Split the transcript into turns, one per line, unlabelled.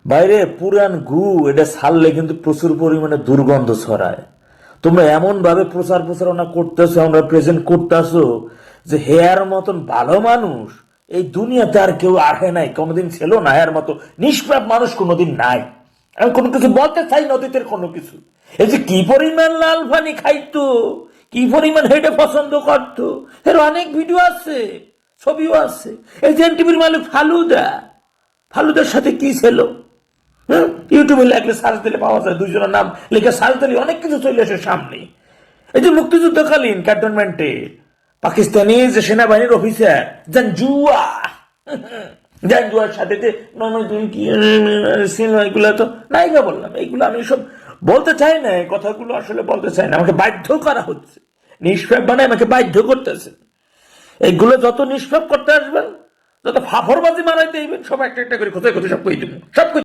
বাইরে পুরান গু এটা ছাড়লে কিন্তু প্রচুর পরিমাণে দুর্গন্ধ ছড়ায়। তোমরা এমন ভাবে প্রচার প্রচারণা করতেছো, আমরা প্রেজেন্ট করতেছো যে হেয়ার মতন ভালো মানুষ এই দুনিয়াতে আর কেউ আসে নাই, কোনোদিন ছিল না। হেয়ার মতো নিষ্পাপ মানুষ কোনোদিন নাই। আমি কোনো কিছু বলতে চাই না, অতীতের কোনো কিছু। এই যে কি পরিমাণ লাল পানি খাইতো, কি পরিমাণ হেঁটে পছন্দ করতো, এর অনেক ভিডিও আছে, ছবিও আছে। এই যে এনটিভির মালিক ফালুদা, ফালুদার সাথে কি ছিল? ইউটিউবে লেখলে সার্চ দিলে পাওয়া যায়, দুইজনের নাম লিখে সার্চ দিলে অনেক কিছু চলে আসে সামনে। এই যে মুক্তিযুদ্ধকালীন ক্যান্টনমেন্টে পাকিস্তানি যে সেনাবাহিনীর অফিসার জানজুয়া, জানজুয়ার সাথে যে সিনেমা, এগুলো তো নায়িকা বললাম, এইগুলো আমি সব বলতে চাই না, এই কথাগুলো আসলে বলতে চাই না, আমাকে বাধ্য করা হচ্ছে। নিষ্পাপ বানায় আমাকে বাধ্য করতেছে। এইগুলো যত নিষ্পাপ করতে আসবেন, যত ফাফরবাজি মারাইতে দিবেন, সব একটা একটা করে কোথায় কোথায় সব কই দিব, সব